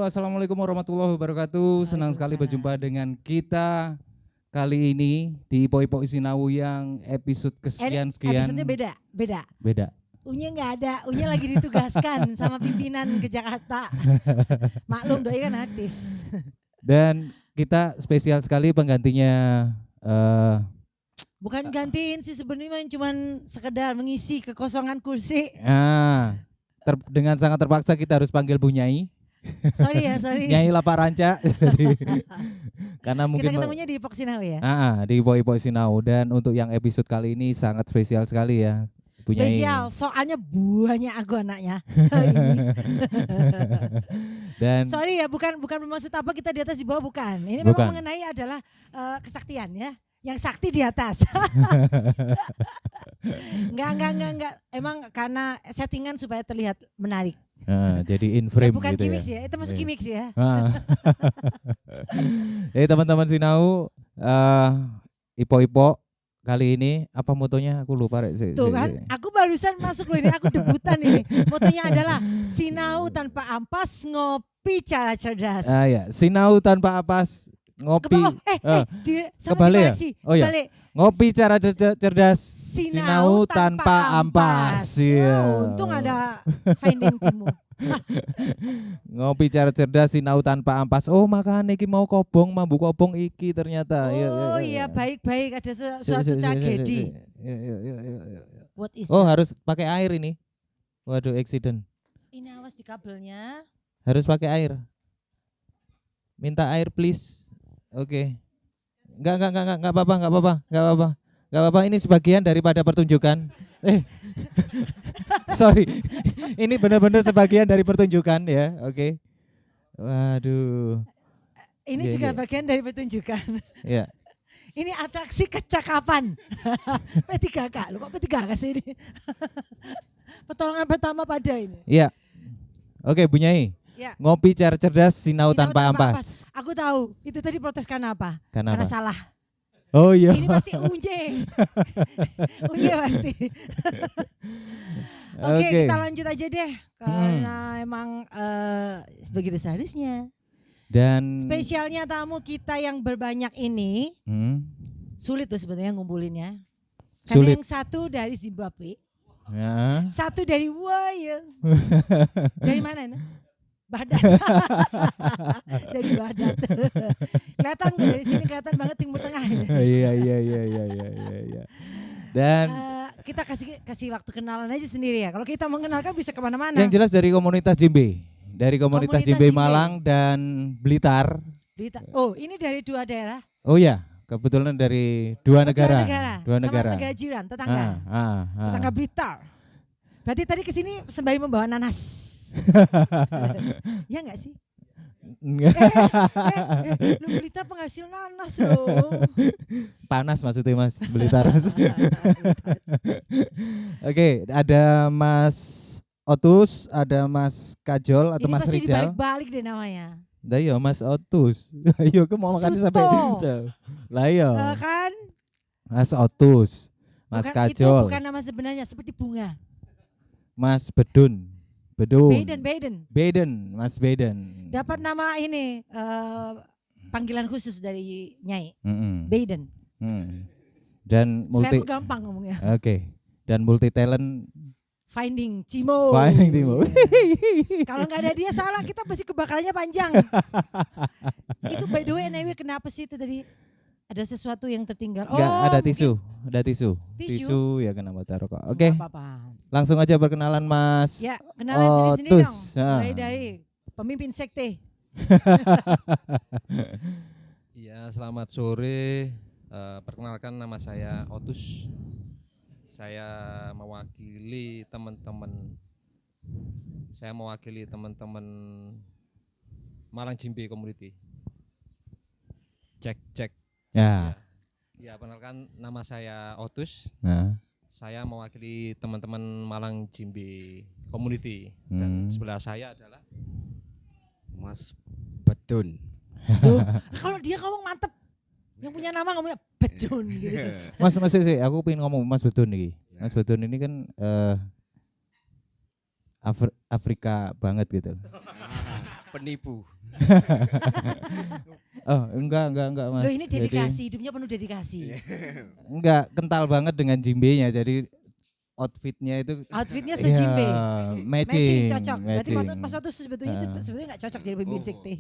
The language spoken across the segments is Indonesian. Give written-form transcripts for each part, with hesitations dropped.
assalamualaikum warahmatullahi wabarakatuh. Senang sekali berjumpa dengan kita kali ini di Ipo-Ipo Sinau yang episode kesekian. Episodenya beda. Unya nggak ada, Unya lagi ditugaskan sama pimpinan ke Jakarta. Maklum doi kan artis. Dan kita spesial sekali penggantinya. Bukan gantiin sih sebenarnya, cuman sekedar mengisi kekosongan kursi. Dengan sangat terpaksa kita harus panggil Bu Nyai. Sorry. Nyai Laparanca. Karena mungkin kita ketemunya di Ipo Sinau ya. Di Ipo Sinau. Dan untuk yang episode kali ini sangat spesial sekali ya. Bu Spesial, Nyai. soalnya banyak aku anaknya. Dan sorry ya, bukan bermaksud apa kita di atas di bawah, bukan. Ini bukan. memang mengenai adalah kesaktian ya. Yang sakti di atas. Enggak. Emang karena settingan supaya terlihat menarik. Jadi in frame ya, bukan gitu gimmick ya. sih ya, itu masuk gimmick sih ya. Jadi teman-teman Sinau, Ipo-Ipo kali ini apa motonya aku lupa. Tuh kan, aku barusan masuk loh ini, aku debutan ini. Motonya adalah Sinau tanpa ampas, ngopi cara cerdas. Ya, Sinau tanpa ampas, ngopi. Kebalik ya? Oh ya. Ngopi cara cerdas, Sinau tanpa ampas. Untung ada finding timu. Ngopi cara cerdas, Sinau tanpa ampas. Oh, makanya iki mau kobong, mambu kobong iki ternyata. Iya, baik-baik, ada suatu tragedi. What is that? Harus pakai air ini. Waduh, accident. Ini awas di kabelnya. Harus pakai air. Minta air please. Oke. Enggak apa-apa. Ini sebagian daripada pertunjukan. Sorry. Ini benar-benar sebagian dari pertunjukan ya. Oke. Waduh. Ini juga bagian dari pertunjukan. Iya. Ini atraksi kecakapan. P3K. Lu kok P3K sih ini? Pertolongan pertama pada ini. Iya. Oke, Bu Nyai. Ya. Ngopi cara cerdas, Sinau tanpa ampas. Aku tahu, itu tadi protes karena apa? Karena salah. Oh iya. Ini pasti Unye. Unye pasti. Oke, kita lanjut aja deh. Karena emang begitu seharusnya. Dan spesialnya tamu kita yang berbanyak ini, sulit tuh sebenarnya ngumpulinnya. Karena yang satu dari Zimbabwe, satu dari Waya. Dari mana itu? Badat. Dari Badat. Kelihatan dari sini, kelihatan banget Timur Tengah. Iya. Dan kita kasih waktu kenalan aja sendiri ya. Kalau kita mengenalkan bisa kemana-mana. Yang jelas dari komunitas Jimbe. Dari komunitas Jimbe Malang dan Blitar. Oh, ini dari dua daerah. Oh ya, kebetulan dari dua negara. Sama negara jiran, tetangga. Tetangga Blitar. Berarti tadi kesini sembari membawa nanas. Ya enggak sih? Lu Blitar penghasil nanas loh. Panas maksudnya Mas Blitar. Oke, ada Mas Otus, ada Mas Kajol atau ini Mas pasti Rijal. dibalik-balik deh namanya. Lah iya Mas Otus. Ayo aku mau makan sampai lah iya. Kan? Mas Otus, Mas Kajol. Itu bukan nama sebenarnya, seperti bunga. Mas Bedun. Baden, Mas Baden. Dapat nama ini panggilan khusus dari Nyai. Baden. Dan supaya aku gampang ngomongnya. Oke. Dan multi talent. Finding Timo. Kalau nggak ada dia salah, kita pasti kebakarannya panjang. Itu by the way, anyway, kenapa sih itu tadi? Ada sesuatu yang tertinggal. Enggak, ada tisu. Mungkin. Ada tisu. Tisu ya kenapa taruh kok. Oke. Apa-apa. Langsung aja perkenalan Mas. Ya, kenalan sendiri dong. Mulai dari pemimpin sekte. Iya, selamat sore. Perkenalkan nama saya Otus. Saya mewakili teman-teman Malang Jimbe Community. Cek. Ya. Ya, perkenalkan nama saya Otus. Saya mewakili teman-teman Malang Jimbe Community. Dan sebelah saya adalah Mas Bedun. Kalau dia ngomong mantep. Yang punya nama ngomongnya Bedun gitu. Mas sih, aku pengen ngomong Mas Bedun nih. Mas Bedun ini kan Afrika banget gitu. Penipu. Oh, enggak Mas. Loh ini dedikasi, hidupnya penuh dedikasi. Enggak, kental banget dengan jimbenya. Jadi outfitnya sejimbe. Matching, cocok. Berarti Mas Otus sebetulnya itu sebetulnya enggak cocok jadi pemimpin sekte.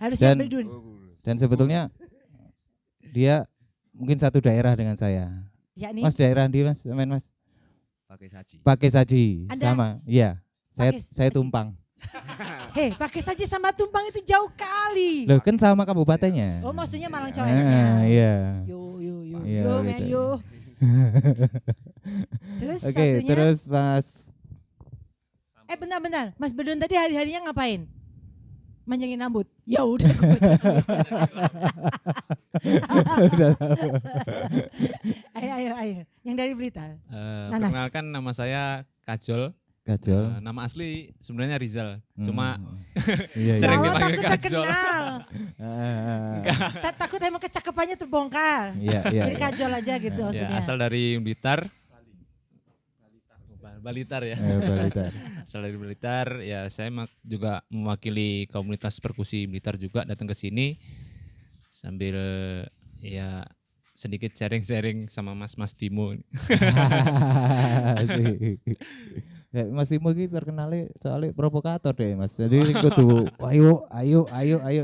Harusnya berdun. Dan sebetulnya dia mungkin satu daerah dengan saya. Yakni? Mas daerah di Mas, Mas. Pakai saji. Anda? Sama. Iya. Saya Tumpang. Pakai saji sama Tumpang itu jauh kali. Loh kan sama kabupatennya. Oh maksudnya Malang Coretnya. Iya. Yo men yo. Terus Oke, terus Mas. Bentar. Mas Bedun tadi hari-harinya ngapain? Manjangin rambut. Ya udah gue baca Udah tahu. Ayo. Yang dari Blitar. Perkenalkan nama saya Kajol. Nama asli sebenarnya Rizal. Cuma sering dipanggil Kajol. Takut emang kecakapannya terbongkar. Jadi Kajol aja gitu maksudnya. Asal dari Blitar. Balitar ya. Balitar. Asal dari Blitar, ya saya juga mewakili komunitas perkusi Blitar juga datang ke sini sambil ya sedikit sharing-sharing sama Mas Timo. Mas Timo ini terkenalnya soalnya provokator deh Mas. Jadi kudu ayo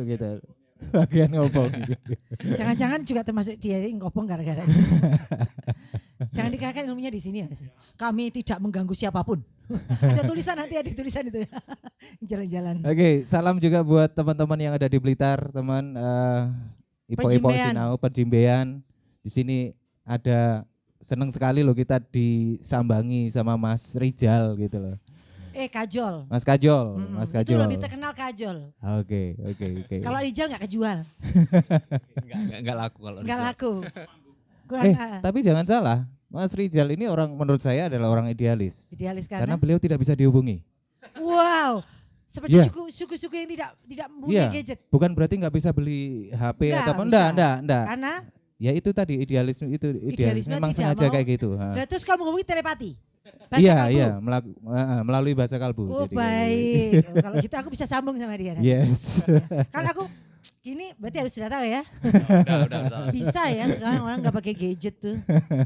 gitu. Bagian ngopong. Jangan-jangan juga termasuk dia ngopong gara-gara ini. Jangan dikatakan ilmunya di sini Mas. Kami tidak mengganggu siapapun. Ada tulisan nanti ada tulisan itu. Jalan-jalan. Oke, salam juga buat teman-teman yang ada di Blitar, teman Ipo-Ipo Sinau Perjimbean. Di sini ada seneng sekali loh kita disambangi sama Mas Rizal gitu loh. Kajol. Mas Kajol, Mas Kajol. Itu lebih terkenal Kajol. Oke. Kalau Rizal nggak kejual. Enggak laku kalau Nggak laku. Tapi jangan salah, Mas Rizal ini menurut saya adalah orang idealis. Idealis karena beliau tidak bisa dihubungi. Wow. Seperti suku-suku yang tidak mempunyai gadget. Bukan berarti nggak bisa beli HP atau apa. Enggak. Karena ya itu tadi idealisme memang sengaja kayak gitu. Nah, terus kalau menghubungi telepati. Iya, melalui bahasa kalbu. Oh jadi baik. Kalau gitu aku bisa sambung sama dia. Yes. Kan aku gini berarti harus sudah tahu ya. Udah. Bisa ya sekarang orang nggak pakai gadget tuh.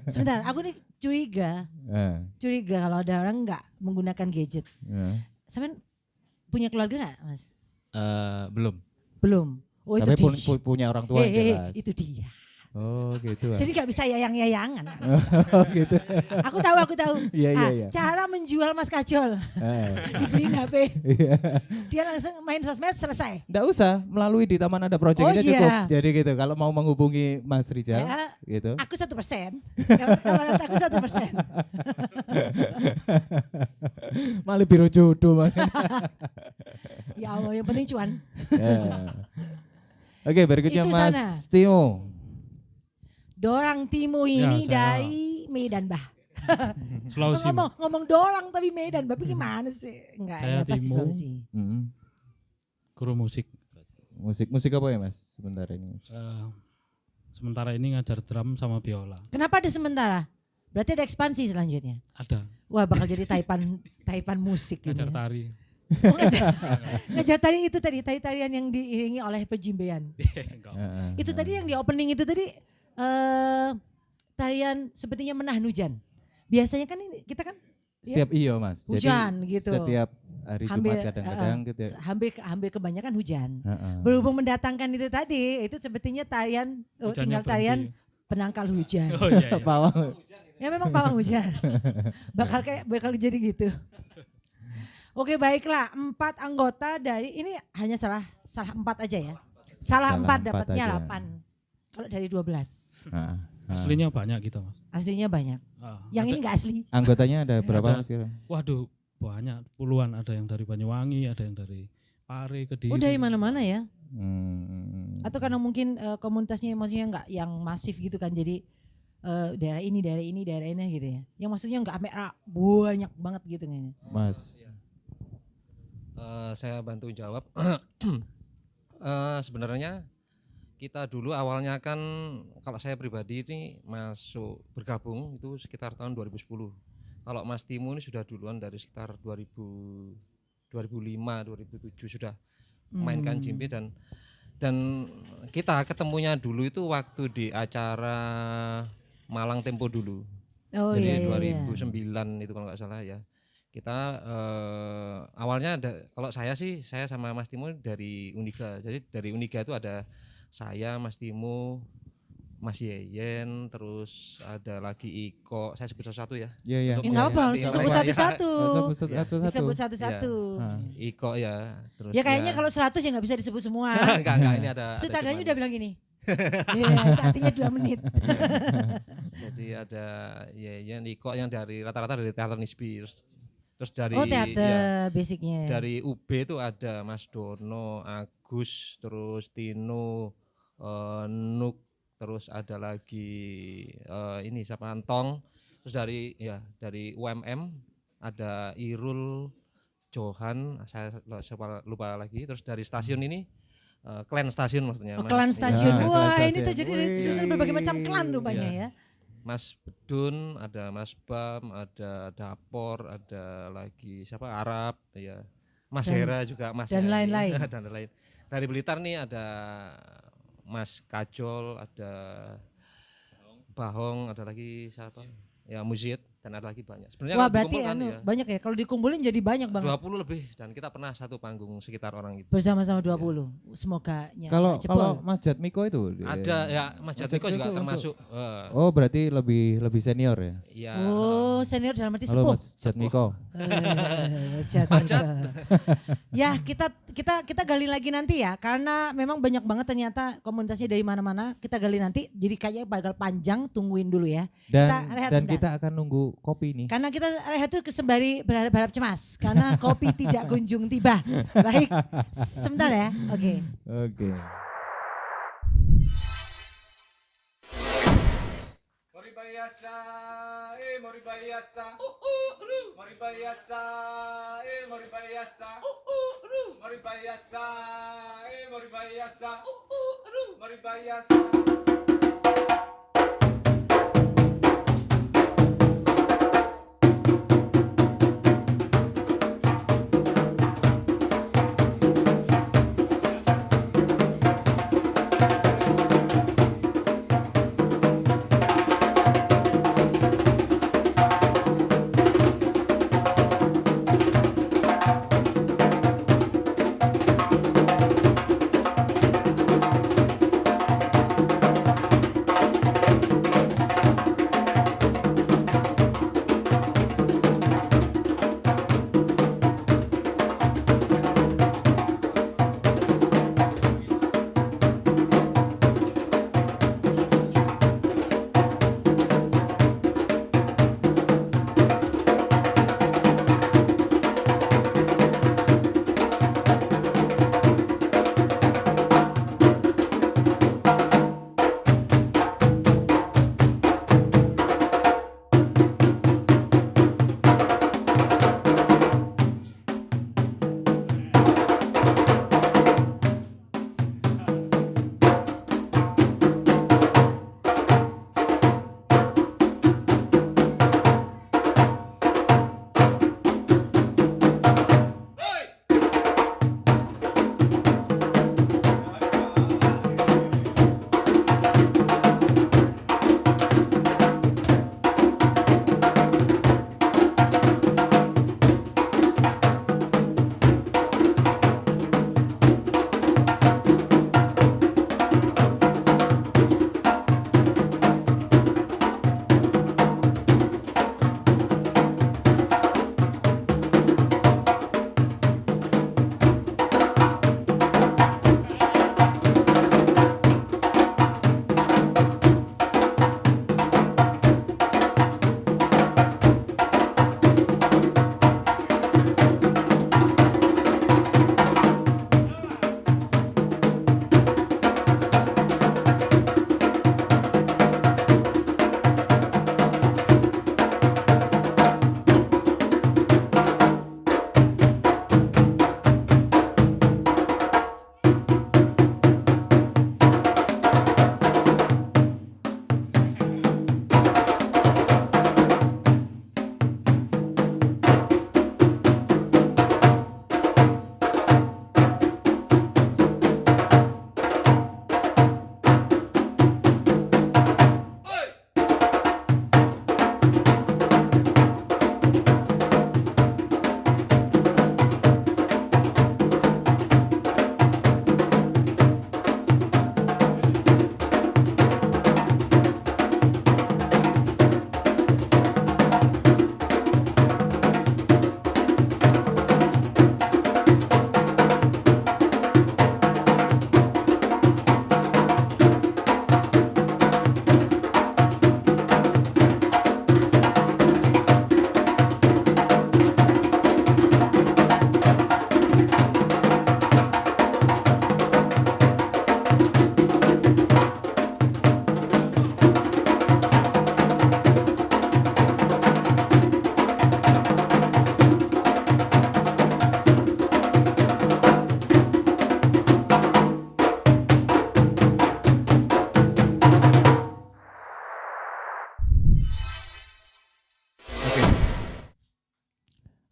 Sebentar, aku nih curiga kalau ada orang nggak menggunakan gadget. Sampean punya keluarga nggak, Mas? Belum. Oh tapi itu punya orang tua jelas. Itu dia. Oh gitu. Jadi gak bisa yayang-yayangan. Oh gitu. Aku tahu. Iya. Cara menjual Mas Kajol. Dibeliin HP. Dia langsung main sosmed selesai. Nggak usah, melalui di Taman Ada Project aja cukup. Jadi gitu, kalau mau menghubungi Mas Rizal gitu. Aku 1%. Kalau aku 1%. Malah biro jodoh. Ya Allah, yang penting cuan. Oke, berikutnya itu Mas sana. Timo. Dorang Timo ini dari Medan, Bah. Sulawesi. ngomong dorang tapi Medan, Bah. Gimana sih? Enggak, saya pasti Sulawesi. Guru musik. Musik apa ya Mas sebentar ini? Mas? Sementara ini ngajar drum sama biola. Kenapa ada sementara? Berarti ada ekspansi selanjutnya? Ada. Wah, bakal jadi taipan musik ini. Ngajar tari. Ngajar tari itu tadi, tari-tarian yang diiringi oleh perjimbean. Itu tadi yang di opening itu tadi tarian sepertinya menahan hujan. Biasanya kan kita kan setiap iya Mas. Hujan jadi, gitu. Setiap hari Jumat kadang-kadang gitu. Hampir kebanyakan hujan. Berhubung mendatangkan itu tadi, itu sepertinya tarian tinggal tarian penangkal hujan. Oh, iya. Pawang. Ya memang pawang hujan. bakal jadi gitu. Oke, baiklah, 4 anggota dari ini hanya salah 4 aja ya. Salah 4 dapatnya 8. Kalau dari 12. Aslinya banyak gitu Mas. Aslinya banyak. Yang ini enggak asli. Anggotanya ada berapa Mas? Waduh, banyak, puluhan. Ada yang dari Banyuwangi, ada yang dari Pare, Kediri. Oh, dari mana-mana ya? Atau karena mungkin komunitasnya maksudnya enggak yang masif gitu kan, jadi daerah ini gitu ya. Yang maksudnya enggak banyak banget gitu kayaknya. Mas. Saya bantu jawab. Sebenarnya kita dulu awalnya kan, kalau saya pribadi ini bergabung itu sekitar tahun 2010. Kalau Mas Timo ini sudah duluan dari sekitar 2005, 2007 sudah mainkan jimbe dan kita ketemunya dulu itu waktu di acara Malang Tempo dulu. Jadi 2009 itu kalau nggak salah ya. Kita awalnya kalau saya sama Mas Timo dari Uniga. Jadi dari Uniga itu ada saya, Mas Timo, Mas Yeyen, terus ada lagi Iko. Saya sebut satu-satu ya. Iya. Enggak apa, harus disebut satu-satu. Disebut satu-satu. Iko ya. Terus ya kayaknya kalau 100 ya nggak bisa disebut semua. enggak, ini ada. Sutradaranya udah bilang gini. Iya, artinya 2 menit. Jadi ada Yeyen, Iko yang dari rata-rata dari teater Nisbi. Terus dari teater basicnya. Dari UB itu ada Mas Dono, Agus, terus Tino, Nuk, terus ada lagi ini siapa Antong, terus dari UMM ada Irul, Johan, saya lupa lagi, terus dari stasiun ini klan stasiun maksudnya. Klan stasiun. Wah, ini terjadi disusun berbagai macam klan rupanya ya. Mas Bedun, ada Mas Bam, ada Dapor, ada lagi siapa Arab ya. Mas Hera juga Mas dan lain-lain. Dan lain. Dari Blitar nih ada Mas Kajol, ada Bahong, ada lagi siapa? Ya Muzid dan ada lagi banyak. Sebenarnya wah berarti banyak ya. Kalau dikumpulin jadi banyak banget. 20 lebih dan kita pernah satu panggung sekitar orang itu. Bersama-sama 20. Ya. Semoga Kalau Mas Jatmiko itu ada ya Mas Jatmiko juga termasuk. Oh berarti lebih senior ya? Iya. Oh senior dalam arti sepuh. sepuh. Mas Jatmiko. Ya kita gali lagi nanti ya karena memang banyak banget ternyata komunitasnya dari mana-mana. Kita gali nanti jadi kayaknya bakal panjang, tungguin dulu ya. Dan kita akan nunggu kopi nih. Karena kita rehat tuh sembari berharap cemas karena kopi tidak kunjung tiba. Baik, sebentar ya. Oke. Moribayasa, moribayasa, moribayasa, moribayasa, moribayasa, moribayasa, moribayasa.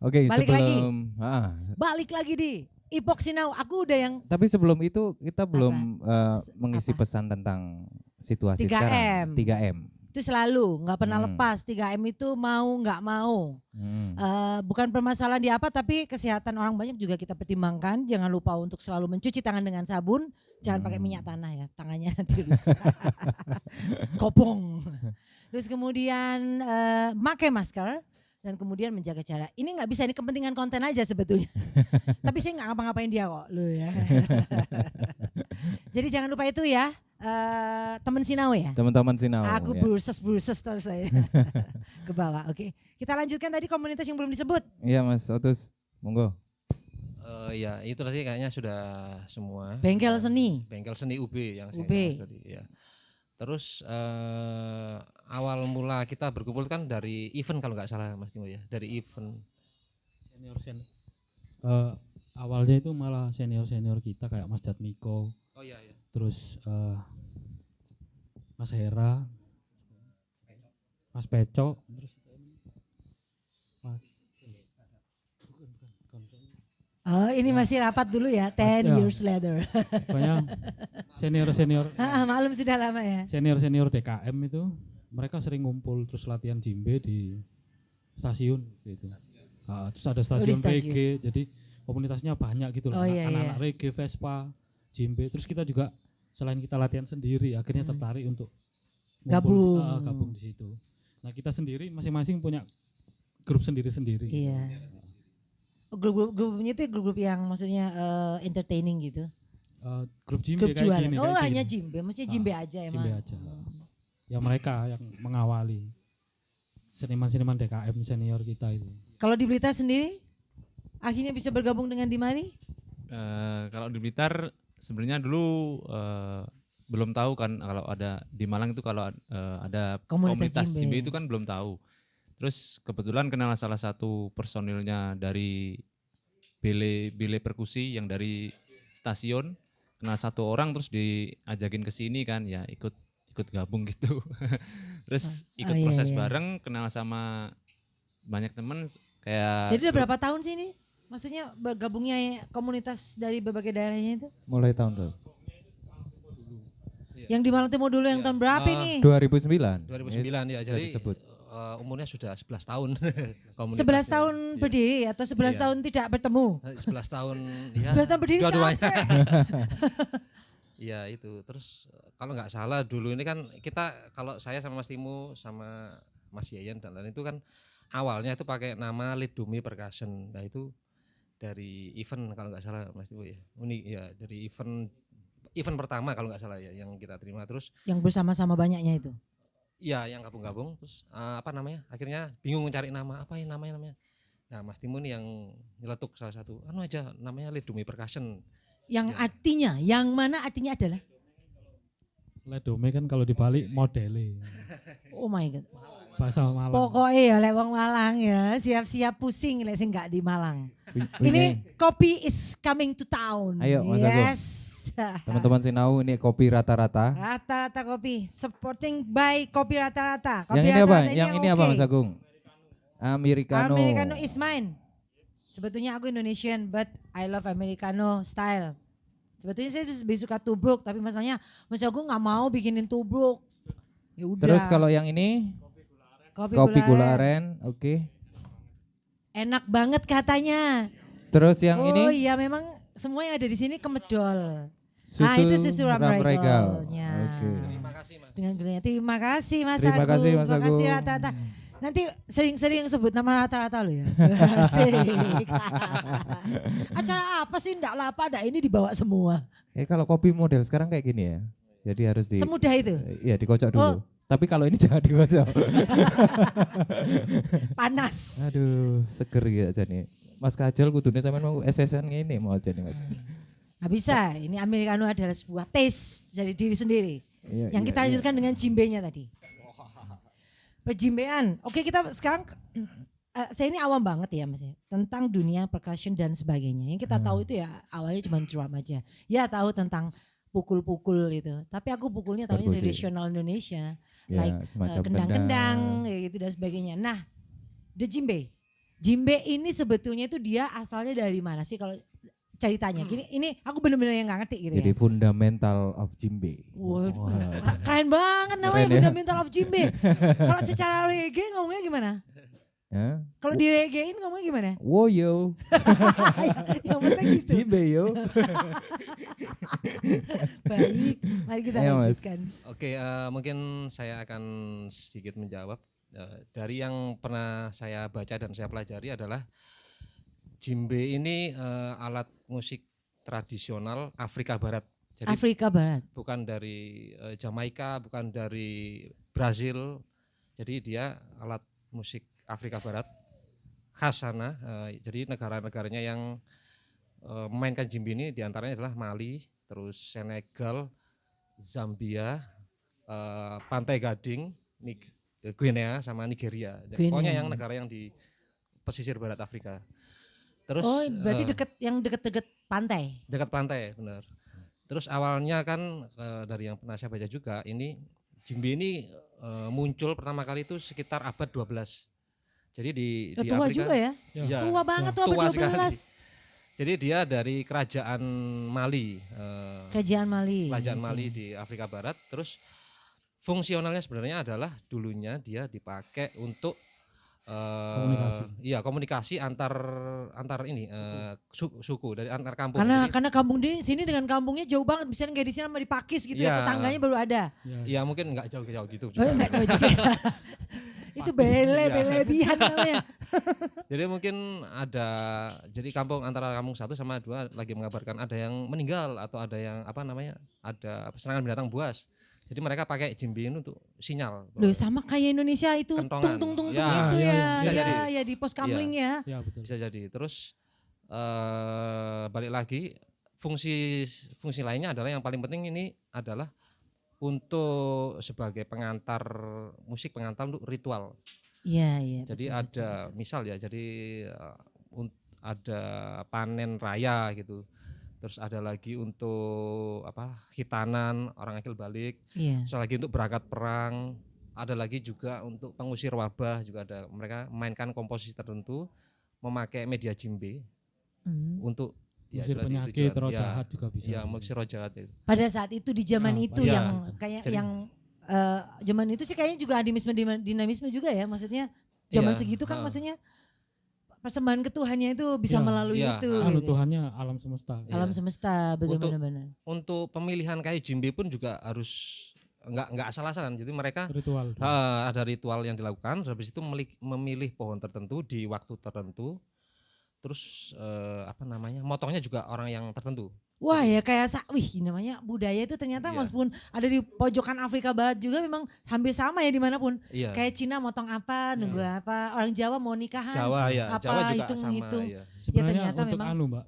Oke, Balik sebelum Balik lagi di Ipok Sinau. Aku udah yang tapi sebelum itu kita belum mengisi pesan tentang situasi 3M. sekarang. 3M. Itu selalu nggak pernah lepas. 3M itu mau nggak mau. Bukan permasalahan di apa, tapi kesehatan orang banyak juga kita pertimbangkan. Jangan lupa untuk selalu mencuci tangan dengan sabun. Jangan pakai minyak tanah ya, tangannya nanti rusak. Kopong. Terus kemudian pakai masker. Dan kemudian menjaga jarak. Ini nggak bisa, ini kepentingan konten aja sebetulnya. Tapi saya nggak ngapa-ngapain dia kok, lo ya. Jadi jangan lupa itu ya, teman Sinau ya. Teman-teman Sinau. Aku ya. bruses terus saya ke bawah. Oke, kita lanjutkan tadi komunitas yang belum disebut. Iya Mas Otus, monggo. Ya itu tadi kayaknya sudah semua. Bengkel seni. Bengkel seni UB yang saya UB. bahas tadi. Ya. Terus awal mula kita berkumpul kan dari event kalau nggak salah Mas Timo ya, dari event. Senior. Awalnya itu malah senior kita kayak Mas Jatmiko. Oh iya. Terus Mas Hera, Mas Peco, terus Mas. Oh ini masih rapat dulu ya, 10 years later. Pokoknya senior. Maklum sudah lama ya. Senior DKM itu mereka sering ngumpul terus latihan jimbe di stasiun gitu. Terus ada stasiun reggae, jadi komunitasnya banyak gitu loh. Anak-anak reggae, Vespa, jimbe. Terus kita juga selain kita latihan sendiri, akhirnya tertarik untuk gabung di situ. Nah kita sendiri masing-masing punya grup sendiri-sendiri. Iya. Grup-grupnya itu grup yang maksudnya entertaining gitu. Grup jimbe grup kayak jualan. gini. Oh hanya jimbe, maksudnya jimbe aja emang. Jimbe aja. Ya mereka yang mengawali seniman-seniman DKM senior kita itu. Kalau di Blitar sendiri, akhirnya bisa bergabung dengan Dimari? Kalau di Blitar sebenarnya dulu belum tahu kan kalau ada di Malang itu kalau ada komunitas jimbe itu kan belum tahu. Terus kebetulan kenal salah satu personilnya dari Bele perkusi yang dari stasiun, kenal satu orang terus diajakin ke sini kan, ya ikut gabung gitu. Terus ikut proses bareng, kenal sama banyak teman kayak. Jadi udah berapa tahun sih ini? Maksudnya bergabungnya komunitas dari berbagai daerahnya itu? Mulai tahun berapa? Yang di Malang Timur dulu yang tahun berapa ini? 2009. 2009 ya, jadi disebut. Umurnya sudah 11 tahun. 11 tahun berdiri atau 11 tahun tidak bertemu? 11 tahun ya. 11 tahun berdiri capek. Iya itu. Terus kalau nggak salah dulu ini kan kita, kalau saya sama Mas Timo sama Mas Yayan dan lain itu kan awalnya itu pakai nama Lidumi Percussion. Nah itu dari event kalau nggak salah Mas Timo ya. Unik ya, dari event pertama kalau nggak salah ya yang kita terima. Terus yang bersama-sama banyaknya itu. Iya, yang gabung-gabung terus apa namanya? Akhirnya bingung mencari nama, apa ya namanya? Nah, Mas Timo nih yang nyeletuk salah satu. Aja namanya Lidumi Percussion. Yang artinya, yang mana artinya adalah? Ledome kan kalau dibalik modele. Oh my god. Bahasa Malang. Pokoknya ya lek wong Malang ya, siap-siap pusing lek sing gak di Malang. Ini kopi is coming to town. Ayo, Mas yes. Teman-teman Sinau, ini kopi rata-rata. Rata-rata kopi, supporting by kopi rata-rata. Yang ini apa? Yang ini apa Mas Agung? Americano. Americano is mine. Sebetulnya aku Indonesian, but I love Americano style. Sebetulnya saya lebih suka tubruk, tapi masalahnya Mas Agung nggak mau bikinin tubruk. Ya udah. Terus kalau yang ini? Kopi gula aren, oke. Enak banget katanya. Terus yang ini? Oh iya, memang semua yang ada di sini kemedol. Susu itu susu ramregalnya. Oke. Terima kasih Mas. Dengan gulanya. Terima kasih Mas Terima Agung. kasih Mas Terima Agung. kasih rata-rata. Nanti sering-sering sebut nama rata-rata lo ya. Asik. Acara apa sih ndak lapa, ndak ini dibawa semua. Kalau kopi model sekarang kayak gini ya. Jadi harus semudah itu. Iya, dikocok dulu. Tapi kalau ini jangan dikocok. Panas. Aduh, seger gitu aja nih. Mas Kajol kudune sampean mau SSN ngene mau aja nih Mas. Nggak bisa, ini Americano adalah sebuah taste dari diri sendiri. Iya, yang kita lanjutkan dengan jimbenya tadi. Perjimbean. Oke, kita sekarang saya ini awam banget ya Mas ya, tentang dunia percussion dan sebagainya. Yang kita tahu itu ya awalnya cuma drum aja. Ya tahu tentang pukul-pukul itu. Tapi aku pukulnya tahunya tradisional Indonesia. Ya, like kendang-kendang gitu dan sebagainya. Nah, the djembe. Jimbe ini sebetulnya itu dia asalnya dari mana sih kalau ceritanya? Ini aku benar-benar yang nggak ngerti gitu. Jadi ya. Fundamental of Jimbe. Wow. Keren banget namanya Fundamental of Jimbe. Kalau secara reggae ngomongnya gimana? Kalau di reggaein ngomongnya gimana? Woyo. Yang penting gitu. Jimbe yo. Baik, mari kita lanjutkan. Oke, mungkin saya akan sedikit menjawab. Dari yang pernah saya baca dan saya pelajari adalah Jimbe ini alat musik tradisional Afrika Barat. Jadi Afrika Barat. Bukan dari Jamaika, bukan dari Brazil. Jadi dia alat musik Afrika Barat khas sana. Jadi negara-negaranya yang memainkan jimbe ini diantaranya adalah Mali, terus Senegal, Zambia, Pantai Gading, Guinea sama Nigeria. Pokoknya yang negara yang di pesisir barat Afrika. Terus berarti dekat pantai. Dekat pantai, benar. Terus awalnya kan dari yang pernah saya baca juga, ini jimbe ini muncul pertama kali itu sekitar abad 12. Jadi di tua Afrika. Juga ya? Ya. Tua banget tuh abad 12. Sekali. Jadi dia dari kerajaan Mali. Kerajaan Mali di Afrika Barat. Terus fungsionalnya sebenarnya adalah dulunya dia dipakai untuk komunikasi antar ini suku dari antar kampung. Karena kampung di sini dengan kampungnya jauh banget, bisa kayak di sini sama di Pakis gitu ya, tetangganya baru ada. Iya, mungkin enggak jauh-jauh gitu. Itu belebihan namanya. Jadi mungkin jadi kampung antara kampung 1 sama 2 lagi mengabarkan ada yang meninggal atau ada yang ada serangan binatang buas. Jadi mereka pakai jimbe ini untuk sinyal. Loh, sama kayak Indonesia itu tung itu ya di pos kamling ya. Ya betul. Bisa jadi. Terus balik lagi fungsi lainnya adalah yang paling penting ini adalah untuk sebagai pengantar untuk ritual. Iya. Jadi betul, ada misal ya, jadi ada panen raya gitu. Terus ada lagi untuk hitanan orang akil balik. Iya. Terus lagi untuk berangkat perang. Ada lagi juga untuk pengusir wabah juga ada. Mereka mainkan komposisi tertentu memakai media jimbe untuk mengusir penyakit, roh jahat juga bisa. Ya, mengusir roh jahat itu. Pada saat itu di zaman itu yang kayak yang zaman itu sih kayaknya juga dinamisme juga ya, maksudnya zaman segitu kan maksudnya persembahan ke Tuhannya itu bisa melalui itu. Gitu. Tuhannya alam semesta. Alam semesta, benar-benar. Untuk pemilihan kayak jimbe pun juga harus enggak asal-asalan. Jadi mereka ritual. Ada ritual yang dilakukan, habis itu memilih pohon tertentu di waktu tertentu. Terus motongnya juga orang yang tertentu. Wah ya kayak namanya budaya itu ternyata meskipun ada di pojokan Afrika Barat juga memang hampir sama ya dimanapun. Iya. Kayak Cina motong apa, nunggu apa, orang Jawa mau nikahan, Jawa juga hitung-hitung. Iya. Sebenarnya untuk Mbak,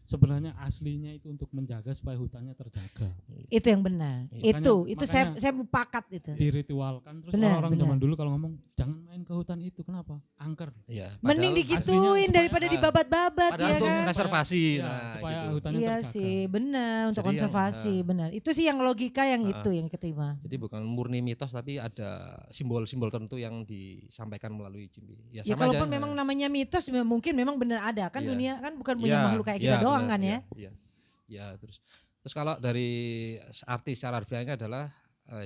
sebenarnya aslinya itu untuk menjaga supaya hutannya terjaga. Itu yang benar. Itu saya sepakat itu. Diritualkan terus orang zaman dulu kalau ngomong jangan main ke hutan itu, kenapa? Angker. Iya. Mending digituin daripada dibabat-babat ya kan. Konservasi. Supaya gitu. hutannya terjaga. Iya sih, benar untuk konservasi, benar. Itu sih yang logika yang itu yang keterima. Jadi bukan murni mitos tapi ada simbol-simbol tertentu yang disampaikan melalui jimbe. Ya kalaupun memang namanya mitos mungkin memang benar ada kan, dunia kan bukan punya makhluk kayak kita doang. Kan ya? Ya, terus kalau dari arti secara harfiahnya adalah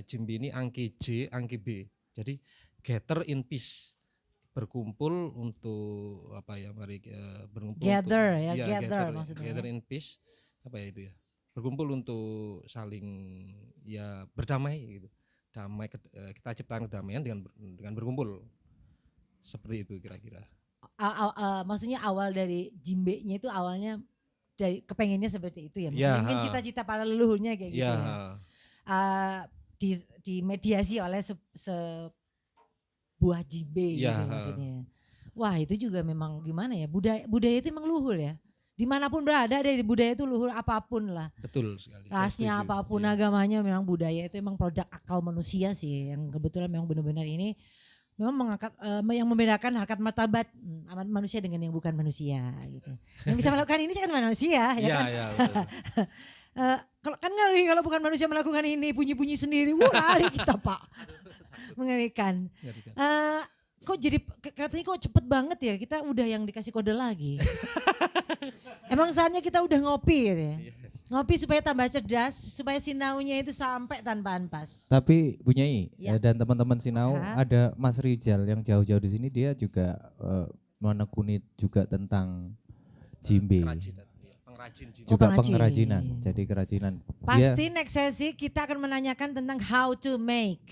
jimbe ini angki J, angki B. Jadi gather in peace, berkumpul untuk berkumpul gather untuk, gather maksudnya. Gather in peace, itu ya? Berkumpul untuk saling berdamai gitu. Kita ciptakan kedamaian dengan berkumpul. Seperti itu kira-kira. Maksudnya awal dari jimbenya itu awalnya dari kepengennya seperti itu ya, mungkin cita-cita para leluhurnya kayak gitu ya. Dimediasi oleh sebuah jimbe gitu maksudnya. Wah itu juga memang gimana ya, budaya itu memang luhur ya. Dimanapun berada dari budaya itu luhur apapun lah. Betul sekali. Rasnya apapun agamanya memang budaya itu memang produk akal manusia sih, yang kebetulan memang benar-benar ini memang mengangkat yang membedakan harkat martabat manusia dengan yang bukan manusia gitu. Yang bisa melakukan ini kan manusia ya kan. Iya betul. Kalau bukan manusia melakukan ini bunyi-bunyi sendiri, lari kita Pak. Mengerikan. kok jadi katanya kok cepet banget ya, kita udah yang dikasih kode lagi. Emang saatnya kita udah ngopi gitu ya. Ngopi supaya tambah cerdas, supaya sinaunya itu sampai tanpa ampas. Tapi Bunyai dan teman-teman Sinau, ada Mas Rizal yang jauh-jauh di sini, dia juga menekuni juga tentang jimbe. Juga pengrajinan, jadi kerajinan. Pasti next sesi kita akan menanyakan tentang how to make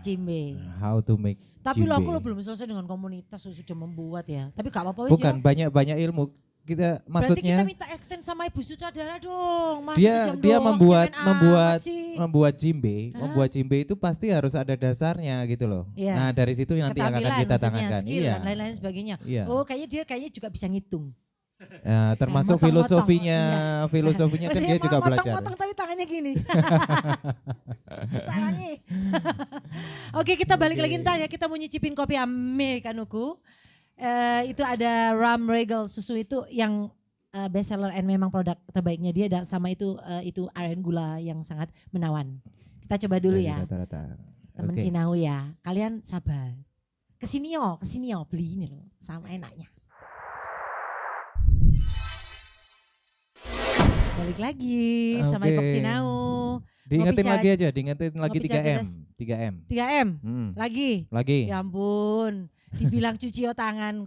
jimbe. How to make Tapi jimbe. aku belum selesai dengan komunitas sudah membuat ya. Tapi gak apa-apa. Bukan, banyak ilmu. Kita berarti maksudnya kita minta extend sama Ibu Sutradara dong. Dia membuat jimbe, membuat jimbe itu pasti harus ada dasarnya gitu loh. Yeah. Nah, dari situ nanti akan kita tangankan. Skill dan lain-lain sebagainya. Iya. Oh, dia juga bisa ngitung. Ya, termasuk filosofinya kan dia juga belajar. Motong tapi tangannya gini. Sarangnya. Oke, kita balik lagi ntar ya, kita mau nyicipin kopi Americanoku. Itu ada Rum Regal susu itu yang best seller and memang produk terbaiknya dia, dan sama itu aren gula yang sangat menawan. Kita coba dulu ya. Temen Sinau ya, kalian sabar. Kesini yo beli ini loh, sama enaknya. Balik lagi sama Ipok Sinau. Diingetin lagi 3M. 3M. Lagi. Ya ampun. Dibilang mencuci tangan.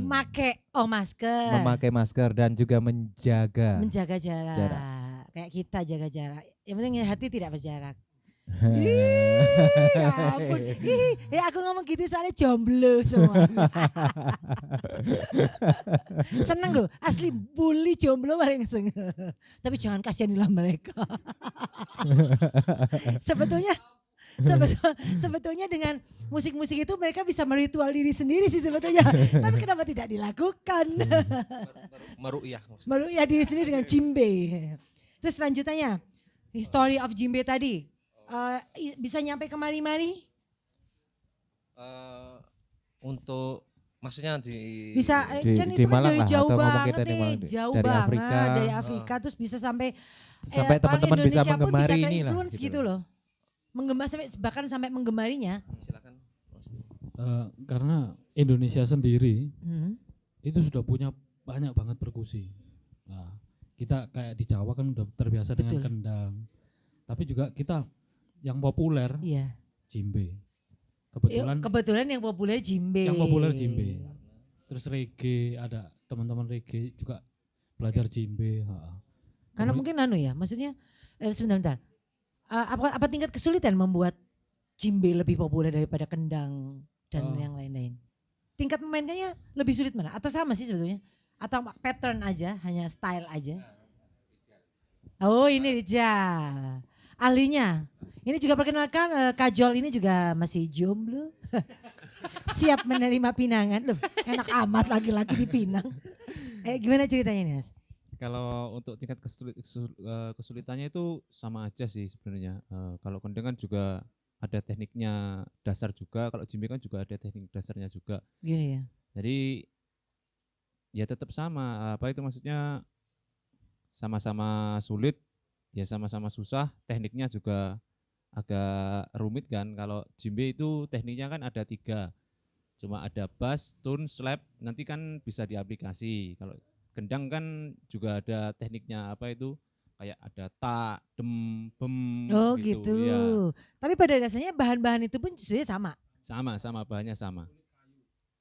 Memakai masker dan juga menjaga jarak. Kayak kita jaga jarak. Yang penting hati tidak berjarak. Ya ampun. Aku ngomong gitu soalnya jomblo semuanya. Seneng loh, asli bully jomblo paling seneng. Tapi jangan kasihanilah mereka. Sebetulnya dengan musik-musik itu mereka bisa meritual diri sendiri sih sebetulnya. Tapi kenapa tidak dilakukan? Meru'yah diri sendiri dengan jimbe. Terus selanjutnya, history of jimbe tadi. Bisa nyampe kemari-mari? Untuk maksudnya bisa kan itu kan dari jauh banget nih, jauh banget dari Afrika, terus bisa sampai teman-teman bisa menggemari ini lah gitu loh. Bahkan sampai menggemarinya. Silakan. Karena Indonesia sendiri itu sudah punya banyak banget perkusi. Nah, kita kayak di Jawa kan udah terbiasa dengan kendang. Tapi juga kita yang populer jimbe. Kebetulan yang populer jimbe. Terus reggae, ada teman-teman reggae juga belajar jimbe. Karena mungkin maksudnya sebentar. Apa tingkat kesulitan membuat jimbe lebih populer daripada kendang dan yang lain-lain? Tingkat memainkannya lebih sulit mana? Atau sama sih sebetulnya? Atau pattern aja, hanya style aja? Oh, ini Rizal, ahlinya. Ini juga perkenalkan Kajol ini juga masih jomblo. Siap menerima pinangan. Loh, enak amat laki-laki dipinang. Gimana ceritanya nih, Mas? Kalau untuk tingkat kesulitannya itu sama aja sih sebenarnya. Kalau kendang kan juga ada tekniknya dasar juga, kalau jimbe kan juga ada teknik dasarnya juga. Gini ya. Jadi ya tetap sama, maksudnya sama-sama sulit, ya sama-sama susah, tekniknya juga agak rumit kan. Kalau jimbe itu tekniknya kan ada 3, cuma ada bass, tune, slap, nanti kan bisa diaplikasi. Kalau kendang kan juga ada tekniknya kayak ada tak, dem, bem. Oh gitu. Ya. Tapi pada dasarnya bahan-bahan itu pun sebenarnya sama. Sama bahannya sama.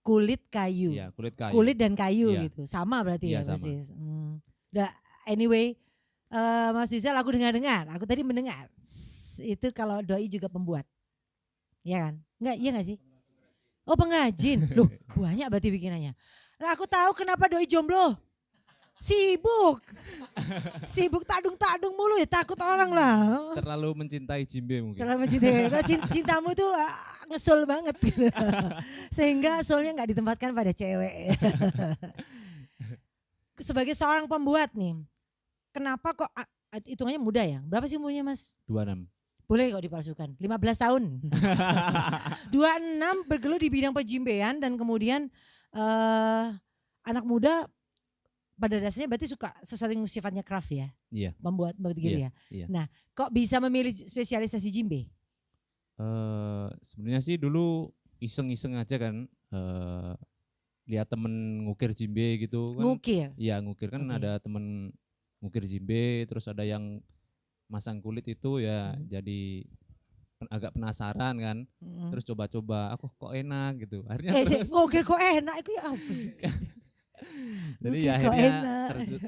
Kulit kayu. Ya, kulit kayu. Kulit dan kayu gitu. Sama berarti ya persis. Anyway, Mas Rizal aku dengar. Aku tadi mendengar. Itu kalau doi juga pembuat. Ya kan? Iya enggak sih? Oh pengrajin. Loh, banyak berarti bikinannya. Nah, aku tahu kenapa doi jomblo. Sibuk tadung mulu ya, takut orang lah. Terlalu mencintai jimbe mungkin. Terlalu mencintai. Cintamu tuh ngesul banget gitu. Sehingga soulnya nggak ditempatkan pada cewek. Sebagai seorang pembuat nih, kenapa kok hitungannya muda ya? Berapa sih umurnya Mas? 26. Boleh kok dipalsukan, 15 tahun. 26 bergelut di bidang perjimbean dan kemudian anak muda pada dasarnya berarti suka sesuatu yang sifatnya craft ya. Iya. Membuat gitu ya. Iya. Nah, kok bisa memilih spesialisasi jimbe? Sebenarnya sih dulu iseng-iseng aja kan, lihat temen ngukir jimbe gitu kan. Ngukir? Iya ngukir kan, ada temen ngukir jimbe, terus ada yang masang kulit itu ya, jadi agak penasaran kan, terus coba-coba, aku kok enak gitu. Akhirnya ngukir kok enak, itu ya apa sih? Jadi ya akhirnya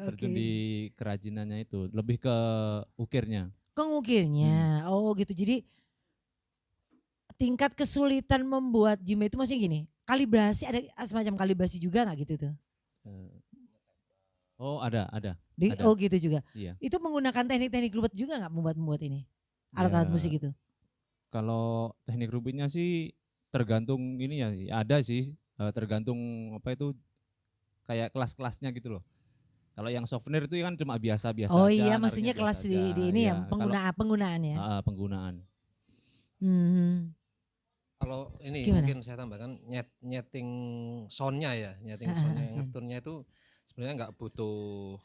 terjun di kerajinannya itu, lebih ke ukirnya. Ke ngukirnya, oh gitu. Jadi tingkat kesulitan membuat jimbe itu maksudnya gini, kalibrasi, ada semacam kalibrasi juga nggak gitu tuh? Oh ada. Oh gitu juga. Iya. Itu menggunakan teknik-teknik rubet juga nggak membuat ini alat-alat musik itu? Kalau teknik rubitnya sih tergantung ini ya, ada sih tergantung apa itu kayak kelas-kelasnya gitu loh. Kalau yang souvenir itu kan cuma biasa-biasa aja. Oh iya, maksudnya kelas di ini ya, penggunaan ya. Penggunaan. Kalau ini gimana? Mungkin saya tambahkan nyeting soundnya ya, soundnya, ngeturnya itu sebenarnya nggak butuh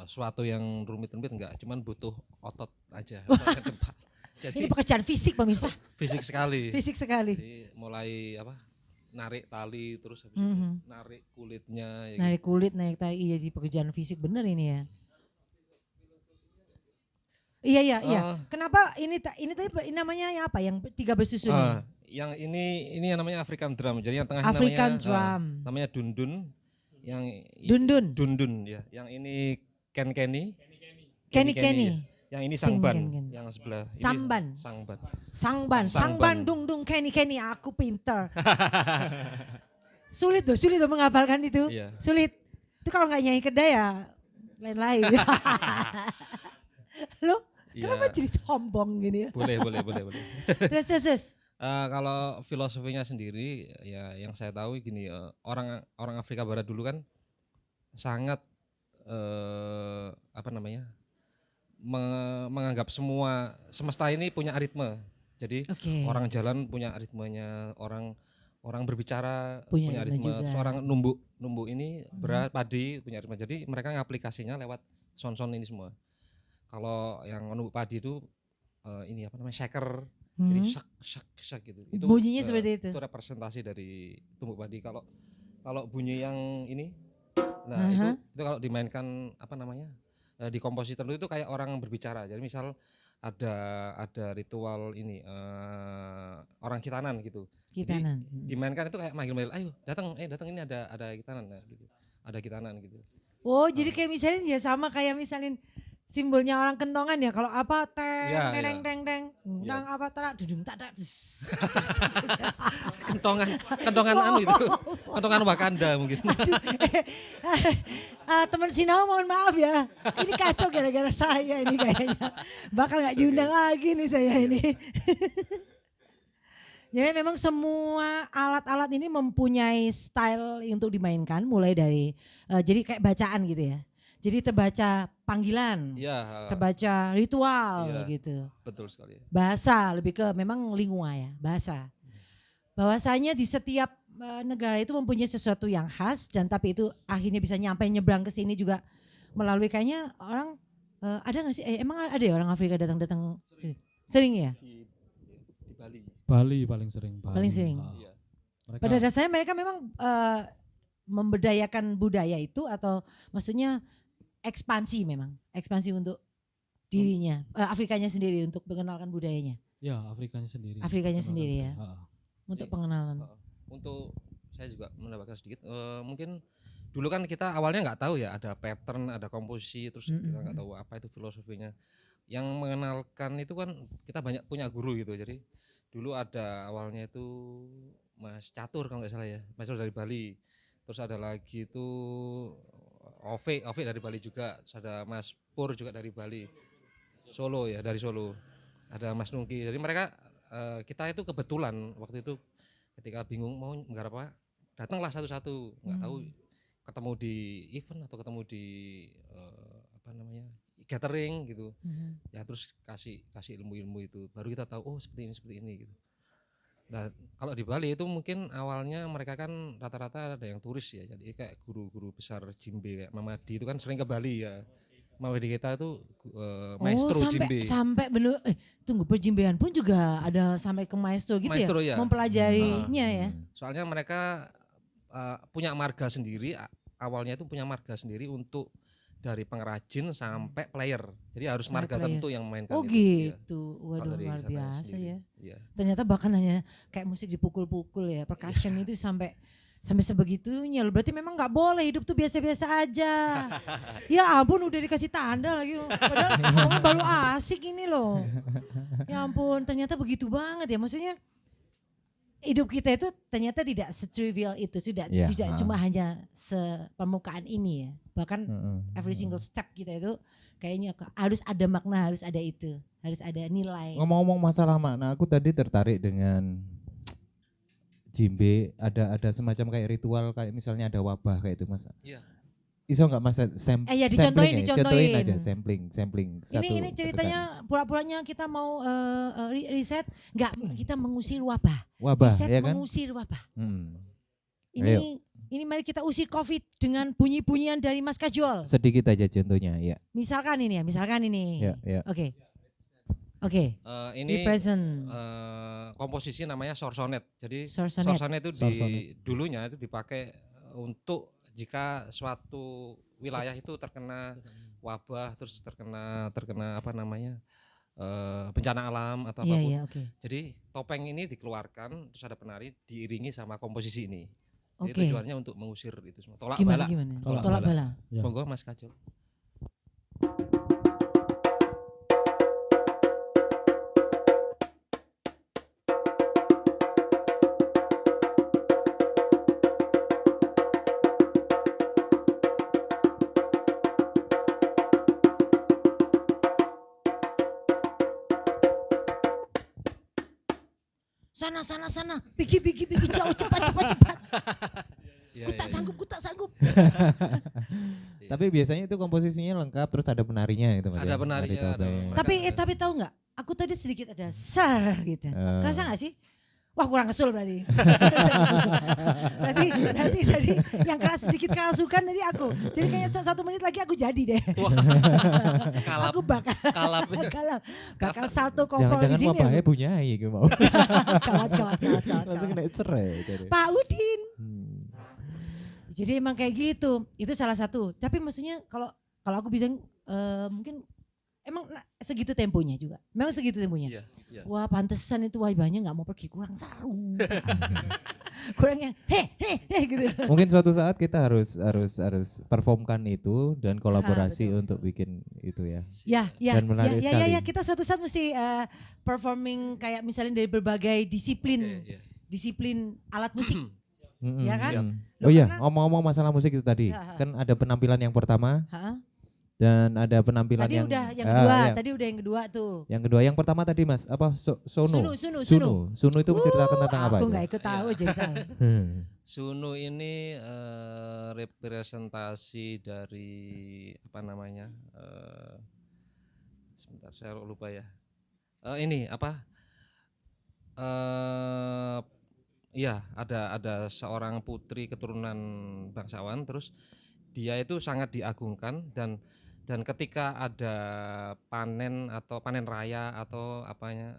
suatu yang rumit-rumit, nggak, cuman butuh otot aja. Jadi, ini pekerjaan fisik pemirsa. Fisik sekali. Fisik sekali. Jadi mulai narik tali, terus habis itu narik kulitnya. Ya narik kulit, naik tali, iya sih pekerjaan fisik bener ini ya. Iya. Kenapa ini tadi namanya apa? Yang 3 bersusun ini? Yang ini yang namanya African drum. Jadi yang tengah African drum. Namanya dundun. Yang dundun ya. Yang ini kenny. Kenny. Yang ini sangban, yang sebelah. Sangban dung kenny, aku pinter. Sulit tuh menghafalkan itu. Iya. Sulit. Itu kalau nggak nyanyi kedai ya lain-lain. Loh, kenapa jadi sombong gini ya? Boleh. Terus. Kalau filosofinya sendiri ya yang saya tahu gini, orang Afrika Barat dulu kan sangat menganggap semesta ini punya ritme. Jadi orang jalan punya ritmenya, orang berbicara punya ritme, seorang numbuk ini berat padi punya ritme. Jadi mereka ngaplikasinya lewat sound ini semua. Kalau yang numbuk padi itu shaker. Jadi sak gitu. Itu bunyinya seperti itu. Itu representasi dari tumbuk padi. Kalau bunyi yang ini, nah itu kalau dimainkan di kompositor itu kayak orang berbicara. Jadi misal ada ritual ini orang kitanan gitu. Kitanan. Jadi dimainkan itu kayak manggil-manggil, ayo datang ini ada kitanan gitu. Ada kitanan gitu. Oh, jadi kayak misalnya ya sama kayak misalnya simbolnya orang kentongan ya, kalau apa teng apa terak dudung tak kentongan itu kentongan Wakanda mungkin. Teman Sinau mohon maaf ya, ini kacau gara-gara saya ini kayaknya, bakal nggak diundang lagi nih saya ini. Jadi memang semua alat-alat ini mempunyai style untuk dimainkan, mulai dari jadi kayak bacaan gitu ya. Jadi terbaca panggilan, terbaca ritual gitu. Betul sekali. Bahasa lebih ke memang lingua ya, bahasa. Bahwasanya di setiap negara itu mempunyai sesuatu yang khas, dan tapi itu akhirnya bisa nyampe nyebrang ke sini juga melalui kayaknya orang ada nggak sih? Emang ada ya orang Afrika datang-datang sering ya? Di Bali paling sering. Paling sering. Pada dasarnya mereka memang memberdayakan budaya itu, atau maksudnya ekspansi untuk dirinya, Afrikanya sendiri untuk mengenalkan budayanya. Ya, Afrikanya sendiri. Afrikanya sendiri ya. Untuk pengenalan. Untuk saya juga menambahkan sedikit, mungkin dulu kan kita awalnya nggak tahu ya ada pattern, ada komposisi, terus kita nggak tahu apa itu filosofinya. Yang mengenalkan itu kan kita banyak punya guru gitu. Jadi dulu ada awalnya itu Mas Catur kalau nggak salah ya, Mas Catur dari Bali. Terus ada lagi itu Ove dari Bali juga, terus ada Mas Pur juga dari Bali, dari Solo, ada Mas Nungki. Jadi mereka kita itu kebetulan waktu itu ketika bingung mau menggarap apa, datanglah satu-satu, nggak tahu ketemu di event atau ketemu di gathering gitu, ya terus kasih ilmu itu, baru kita tahu seperti ini gitu. Nah kalau di Bali itu mungkin awalnya mereka kan rata-rata ada yang turis ya, jadi kayak guru-guru besar jimbe kayak Mamadi itu kan sering ke Bali ya. Mawedi kita itu maestro jimbe. Sampai bener tunggu perjimbean pun juga ada sampai ke maestro gitu maestro, ya? Mempelajarinya ya. Soalnya mereka punya marga sendiri, awalnya itu punya marga sendiri untuk dari pengrajin sampai player. Jadi harus sampai marga tertentu yang memainkan. Oh itu, gitu. Waduh luar biasa ya. Ternyata bahkan hanya kayak musik dipukul-pukul ya, percussion itu sampai sebegitunya. Berarti memang nggak boleh hidup tuh biasa-biasa aja. Ya ampun udah dikasih tanda lagi. Padahal kamu baru asik ini loh. Ya ampun ternyata begitu banget ya. Maksudnya hidup kita itu ternyata tidak setrivial itu. Tidak cuma hanya sepermukaan ini ya. Bahkan every single step kita itu kayaknya harus ada makna, harus ada itu. Harus ada nilai. Ngomong-ngomong masalah makna, aku tadi tertarik dengan jimbe, ada semacam kayak ritual kayak misalnya ada wabah kayak itu Mas. Iya. Iso enggak Mas dicontohin aja sampling. Ini ceritanya pura-puranya kita mau riset, enggak kita mengusir wabah. Riset ya kan? Mengusir wabah. Ini mari kita usir Covid dengan bunyi-bunyian dari Mas Kajol. Sedikit aja contohnya ya. Misalkan ini. Ya. Oke. Ini komposisi namanya sorsonet. Jadi sorsonet itu dulunya itu dipakai untuk jika suatu wilayah itu terkena wabah, terus terkena apa namanya bencana alam atau apapun. Jadi topeng ini dikeluarkan, terus ada penari diiringi sama komposisi ini. Jadi tujuannya untuk mengusir itu semua. Tolak bala. Tolak bala. Monggo Mas Kajol. Sana, pergi jauh cepat. Ku tak sanggup. Tapi biasanya itu komposisinya lengkap terus ada penarinya gitu Mas. Ada penarinya. Tapi tahu nggak? Aku tadi sedikit ada ser gitu. Kerasa nggak sih? Wah kurang kesul berarti. berarti tadi yang keras sedikit kerasukan dari aku. Jadi kayaknya 1 menit lagi aku jadi deh. Kalap. Aku bakal salto koplo di sini. Jangan wabahnya bunyai gitu mau. Kawat. Langsung kena serai. Pak Udin. Jadi emang kayak gitu. Itu salah satu. Tapi maksudnya kalau aku bilang mungkin emang segitu temponya juga. Memang segitu temponya. Iya. Wah pantesan itu wabahnya gak mau pergi, kurang seru. Kurang yang gitu. Mungkin suatu saat kita harus performkan itu dan kolaborasi untuk bikin itu ya. Dan menarik sekali. Ya, kita suatu saat mesti performing kayak misalnya dari berbagai disiplin. Disiplin alat musik. Ya kan? Oh iya, ngomong-ngomong masalah musik itu tadi. Kan ada penampilan yang pertama. Dan ada penampilan tadi udah yang kedua, tadi udah yang kedua tuh. Yang kedua, yang pertama tadi Mas, apa Sono? Sono itu menceritakan tentang apa? Aku nggak ikut tahu cerita. Sono ini representasi dari apa namanya? Sebentar, saya lupa ya. Ini apa? Iya, ada seorang putri keturunan bangsawan, terus dia itu sangat diagungkan dan ketika ada panen atau panen raya atau apanya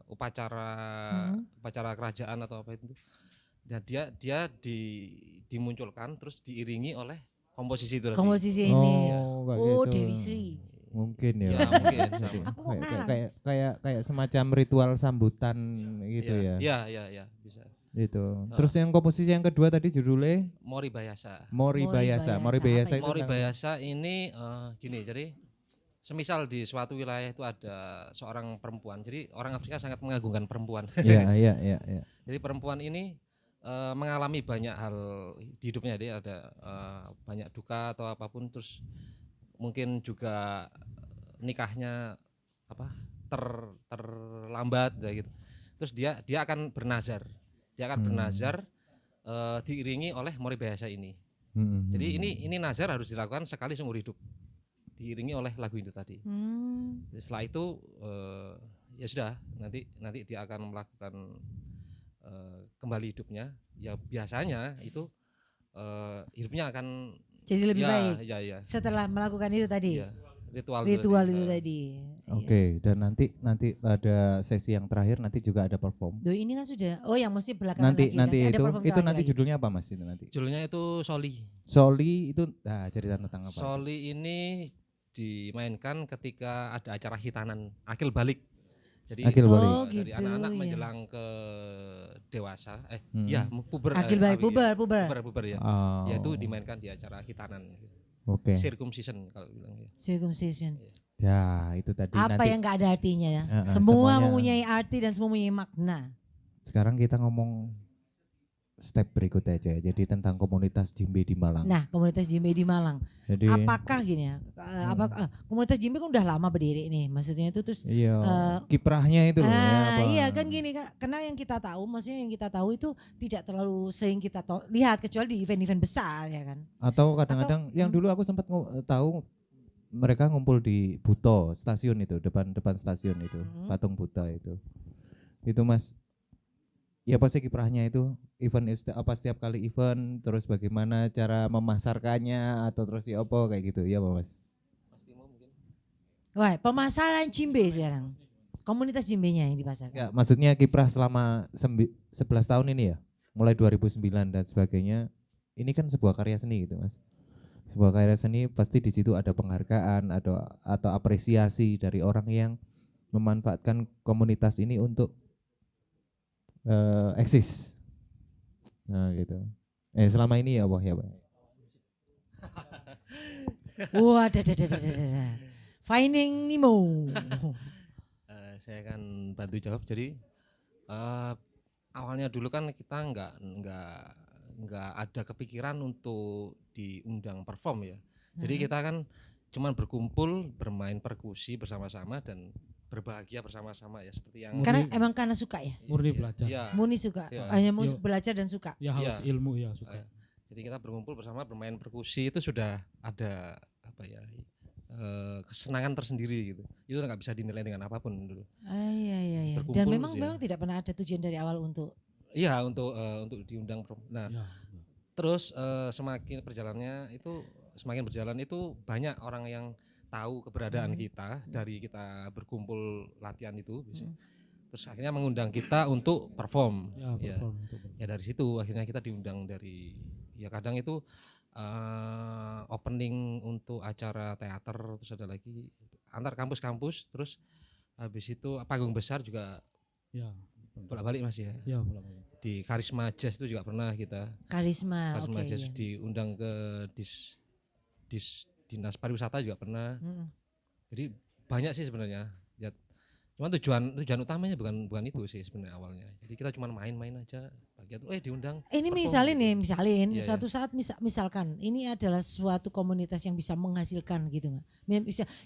upacara kerajaan atau apa itu, dan dia dimunculkan terus diiringi oleh komposisi itu. Komposisi ini. Gitu. Dewi Sri. Mungkin ya. Mungkin. Aku kayak semacam ritual sambutan gitu ya. Iya, bisa. Gitu. Terus yang komposisi yang kedua tadi judulnya Mori Bayasa. Mori Bayasa ini gini, jadi semisal di suatu wilayah itu ada seorang perempuan. Jadi orang Afrika sangat mengagungkan perempuan. Iya. Jadi perempuan ini mengalami banyak hal di hidupnya, dia ada banyak duka atau apapun, terus mungkin juga nikahnya terlambat gitu. Terus dia akan bernazar. Diiringi oleh Mori Bayasa ini. Jadi ini nazar harus dilakukan sekali seumur hidup. Diiringi oleh lagu itu tadi. Jadi setelah itu ya sudah, nanti dia akan melakukan kembali hidupnya. Ya biasanya itu hidupnya akan Jadi lebih baik. Iya. Setelah melakukan itu tadi. Iya. Ritual itu tadi. Oke, dan nanti ada sesi yang terakhir, nanti juga ada perform. Ini kan sudah. Oh, yang mesti belakangan nanti lagi. Itu nanti judulnya apa Mas itu nanti? Judulnya itu Soli. Soli itu cerita tentang apa? Soli ini dimainkan ketika ada acara hitanan akil balik. Jadi akil balik. Dari anak-anak menjelang ke dewasa. Puber. Akil balik puber ya. Yaitu dimainkan di acara hitanan. Oke. Circumcision kalau bilang ya. Circumcision. Ya, itu tadi apa nanti, yang enggak ada artinya ya? semuanya, Semua mempunyai arti dan semua mempunyai makna. Sekarang kita ngomong step berikutnya aja. Jadi tentang komunitas Jimbe di Malang. Nah, komunitas Jimbe di Malang. Jadi, apakah gini ya? Komunitas Jimbe kan udah lama berdiri nih. Maksudnya itu terus kiprahnya itu loh ya. Iya kan gini, karena yang kita tahu, maksudnya yang kita tahu itu tidak terlalu sering kita lihat kecuali di event-event besar ya kan. Atau kadang-kadang yang dulu aku sempat tahu mereka ngumpul di Buto stasiun itu, depan stasiun itu, patung Buto itu. Itu Mas. Ya apa sih kiprahnya itu? Event setiap kali event, terus bagaimana cara memasarkannya atau terus ya apa kayak gitu ya Pak Mas? Wah, pemasaran Jimbe sekarang. Komunitas Jimbe-nya yang dipasarkan. Ya, maksudnya kiprah selama 11 tahun ini ya. Mulai 2009 dan sebagainya. Ini kan sebuah karya seni gitu Mas. Sebuah karya seni pasti di situ ada penghargaan, atau apresiasi dari orang yang memanfaatkan komunitas ini untuk eksis. Nah gitu. Selama ini ya Pak ya Pak. Wah, Finding Nemo. Saya akan bantu jawab. Jadi awalnya dulu kan kita nggak ada kepikiran untuk diundang perform ya. Jadi kita kan cuman berkumpul bermain perkusi bersama-sama dan berbahagia bersama-sama ya seperti yang karena suka ya. Murni belajar. Ya. Murni suka. Ya. Hanya mau belajar dan suka. Ya harus ilmu ya suka. Jadi kita berkumpul bersama bermain perkusi itu sudah ada kesenangan tersendiri gitu. Itu nggak bisa dinilai dengan apapun dulu. Iya. Dan memang tidak pernah ada tujuan dari awal untuk. Iya untuk diundang. Nah terus semakin berjalan itu banyak orang yang tahu keberadaan kita dari kita berkumpul latihan itu. Terus akhirnya mengundang kita untuk perform. Ya dari situ akhirnya kita diundang dari kadang itu opening untuk acara teater, terus ada lagi antar kampus-kampus, terus habis itu panggung besar juga bolak-balik Mas ya. Ya bolak-balik. Di Karisma Jazz itu juga pernah kita. Karisma Jazz diundang ke Dinas Pariwisata juga pernah. Jadi banyak sih sebenarnya. Ya, cuman tujuan utamanya bukan itu sih sebenarnya awalnya. Jadi kita cuma main-main aja. Diundang. Ini misalin suatu saat misalkan ini adalah suatu komunitas yang bisa menghasilkan gitu nggak?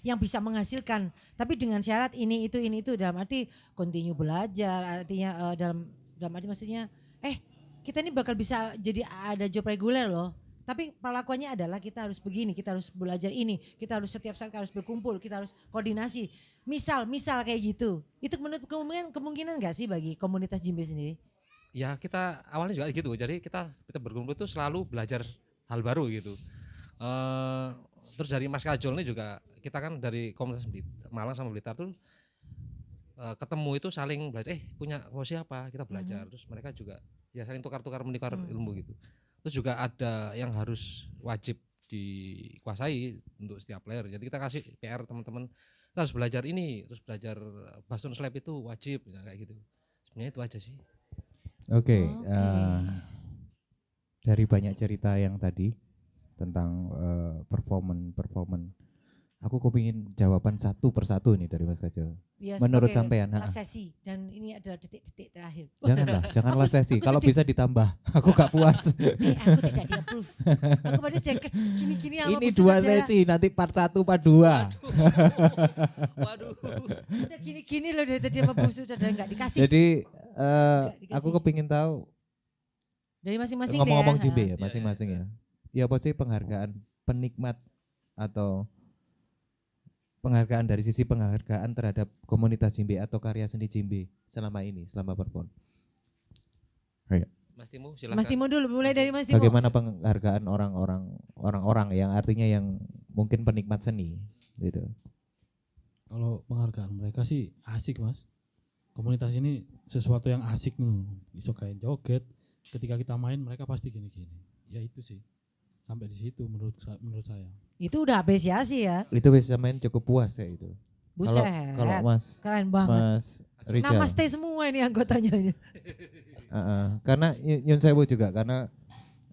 Yang bisa menghasilkan, tapi dengan syarat ini itu dalam arti continue belajar, artinya dalam arti maksudnya kita ini bakal bisa jadi ada job reguler loh. Tapi perlakuannya adalah kita harus begini, kita harus belajar ini, kita harus setiap saat harus berkumpul, kita harus koordinasi. Misal kayak gitu. Itu menurut kemungkinan nggak sih bagi komunitas Jimbe sendiri? Ya kita awalnya juga gitu. Jadi kita berkumpul itu selalu belajar hal baru gitu. Terus dari Mas Kajol ini juga kita kan dari komunitas Malang sama Blitar tuh ketemu itu saling belajar. Punya posisi apa? Kita belajar. Terus mereka juga saling tukar-tukar menukar ilmu gitu. Terus juga ada yang harus wajib dikuasai untuk setiap player. Jadi kita kasih PR teman-teman, kita harus belajar ini, terus belajar baston slap itu wajib, kayak gitu. Sebenarnya itu aja sih. Oke. Dari banyak cerita yang tadi tentang performance, aku kepingin jawaban satu persatu nih dari Mas Kajol. Ya, menurut sampean. Sesi dan ini adalah detik-detik terakhir. Janganlah sesi. Kalau bisa ditambah, aku gak puas. Aku tidak di-approve. Aku pada sudah gini-gini. Ini 2 sesi, nanti part 1, part 2. Waduh. Udah gini-gini loh dari tadi sama Bu sudah nggak dikasih. Jadi aku kepingin tahu dari masing-masing ngomong-ngomong Jimbe ya, masing-masing ya. Ya apa sih penghargaan penikmat atau penghargaan dari sisi penghargaan terhadap komunitas Jimbe atau karya seni Jimbe selama perform? Mas Mas Timo silakan. Mas Timo dulu, mulai dari Mas Timo. Bagaimana penghargaan orang-orang yang artinya yang mungkin penikmat seni gitu. Kalau penghargaan mereka sih asik Mas. Komunitas ini sesuatu yang asik nih. Iso kayak joget, ketika kita main mereka pasti gini-gini. Ya itu sih. Sampai di situ menurut saya. Itu udah apresiasi ya. Itu bisa main cukup puas ya itu. Buset. Kalau Mas keren banget. Mas Rijal. Namaste semua ini anggotanya. Karena Nyun Sewu juga karena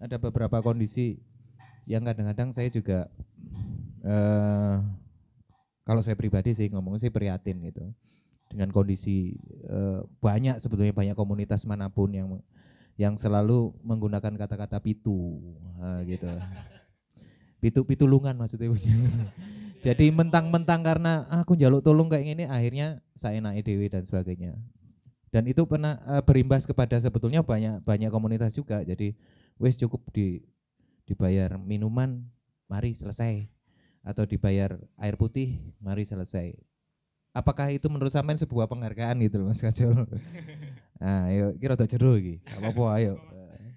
ada beberapa kondisi yang kadang-kadang saya juga kalau saya pribadi sih ngomong sih prihatin gitu dengan kondisi banyak sebetulnya banyak komunitas manapun yang selalu menggunakan kata-kata pitu gitu. Pitulungan maksudnya. Jadi mentang-mentang karena aku njaluk tolong kayak gini akhirnya saya naik dewe dan sebagainya. Dan itu pernah berimbas kepada sebetulnya banyak komunitas juga. Jadi wes cukup dibayar minuman, mari selesai. Atau dibayar air putih, mari selesai. Apakah itu menurut sampean sebuah penghargaan gitu loh Mas Kajol? Nah, ayo kira tak jero iki. Apa-apa ayo.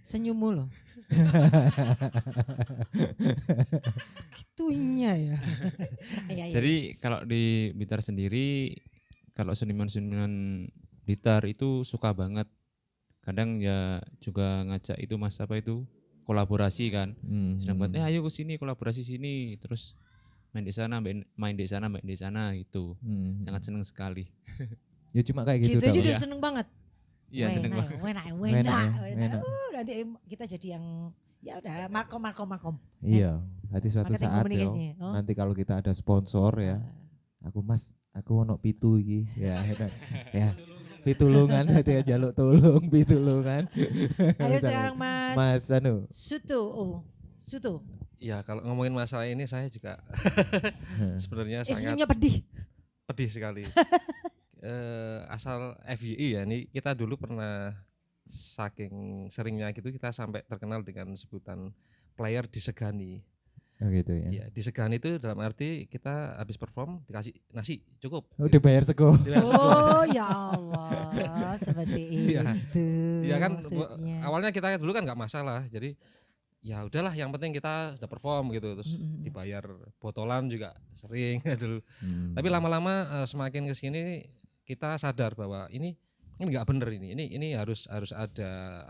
Senyummu loh. Segitunya ya. Jadi kalau di Blitar sendiri, kalau seniman-seniman Blitar itu suka banget. Kadang ya juga ngajak itu Mas apa itu kolaborasi kan. Sedang buat ayo ke sini kolaborasi sini terus main di sana main di sana gitu. Sangat seneng sekali. Ya cuma kayak gitu. Gitu aja udah seneng banget. Iya seneng banget. Wena. Nanti kita jadi yang ya udah markom. Iya, nanti suatu saat ya. Nanti kalau kita ada sponsor ya. Aku ono pitu iki. Ya. Pitulungan nanti ya jaluk tolong pitulungan. Ayo sekarang Mas Suto. Ya kalau ngomongin masalah ini saya juga sebenarnya sangat pedih sekali. Asal FYI ya, ini kita dulu pernah saking seringnya gitu kita sampai terkenal dengan sebutan player disegani. Oh gitu ya. Ya, disegani itu dalam arti kita habis perform dikasih nasi cukup. Oh, dibayar sego. Oh ya Allah, seperti itu. Ya kan maksudnya. Awalnya kita dulu kan nggak masalah. Jadi ya udahlah yang penting kita udah perform gitu terus dibayar botolan juga sering dulu. Tapi lama-lama semakin kesini kita sadar bahwa ini nggak bener ini harus ada